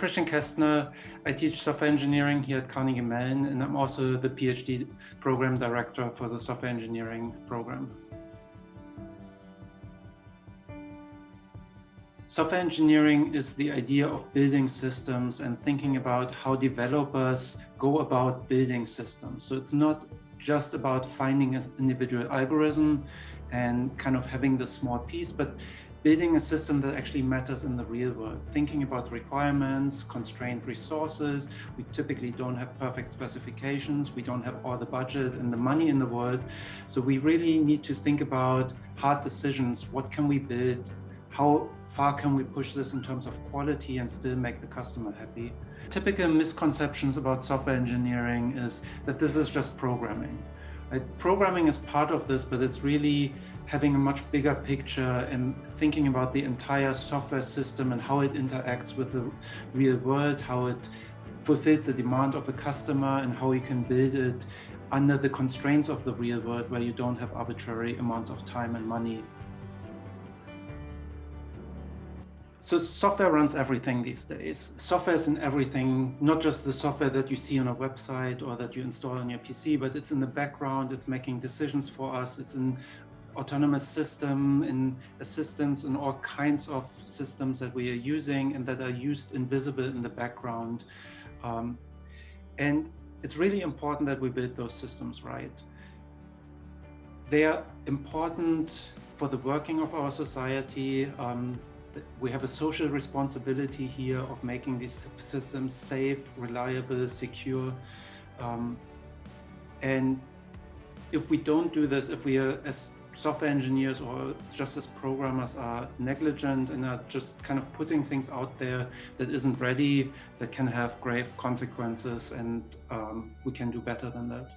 Christian Kästner. I teach software engineering here at Carnegie Mellon, and I'm also the PhD program director for the software engineering program. Software engineering is the idea of building systems and thinking about how developers go about building systems. So it's not just about finding an individual algorithm and kind of having the small piece, but building a system that actually matters in the real world, thinking about requirements, constrained resources. We typically don't have perfect specifications. We don't have all the budget and the money in the world. So we really need to think about hard decisions. What can we build? How far can we push this in terms of quality and still make the customer happy? Typical misconceptions about software engineering is that this is just programming. Right? Programming is part of this, but it's really having a much bigger picture and thinking about the entire software system and how it interacts with the real world, how it fulfills the demand of a customer, and how you can build it under the constraints of the real world where you don't have arbitrary amounts of time and money. So software runs everything these days. Software is in everything, not just the software that you see on a website or that you install on your PC, but it's in the background, it's making decisions for us, it's in autonomous system, in assistance, in all kinds of systems that we are using and that are used invisible in the background. And it's really important that we build those systems right. They are important for the working of our society. We have a social responsibility here of making these systems safe, reliable, secure. And if we don't do this, if we are as software engineers or just as programmers are negligent and are just kind of putting things out there that isn't ready, that can have grave consequences, and we can do better than that.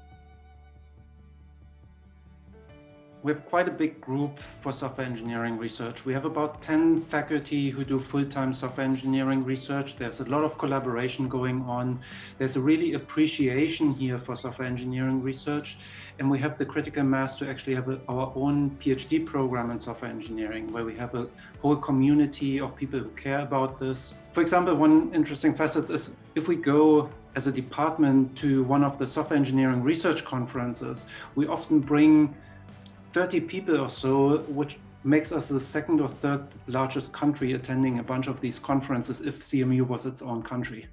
We have quite a big group for software engineering research. We have about 10 faculty who do full-time software engineering research. There's a lot of collaboration going on. There's a really appreciation here for software engineering research. And we have the critical mass to actually have our own PhD program in software engineering, where we have a whole community of people who care about this. For example, one interesting facet is if we go as a department to one of the software engineering research conferences, we often bring 30 people or so, which makes us the second or third largest country attending a bunch of these conferences if CMU was its own country.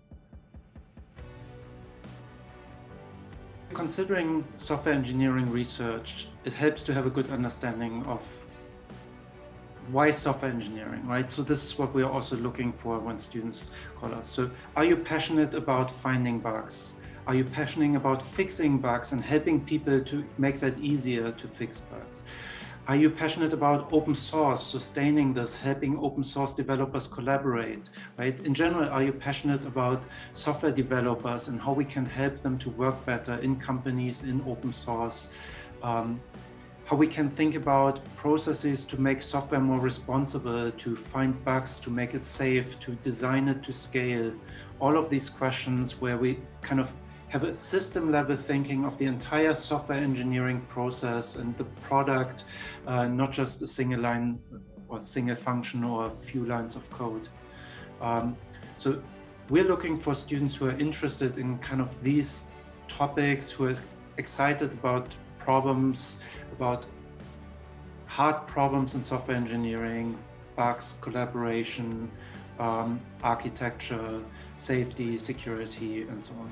Considering software engineering research, it helps to have a good understanding of why software engineering, right? So this is what we are also looking for when students call us. So are you passionate about finding bugs? Are you passionate about fixing bugs and helping people to make that easier to fix bugs? Are you passionate about open source, sustaining this, helping open source developers collaborate, right? In general, are you passionate about software developers and how we can help them to work better in companies, in open source? How we can think about processes to make software more responsible, to find bugs, to make it safe, to design it to scale. All of these questions where we kind of have a system level thinking of the entire software engineering process and the product, not just a single line or single function or a few lines of code. So we're looking for students who are interested in kind of these topics, who are excited about problems, about hard problems in software engineering, bugs, collaboration, architecture, safety, security, and so on.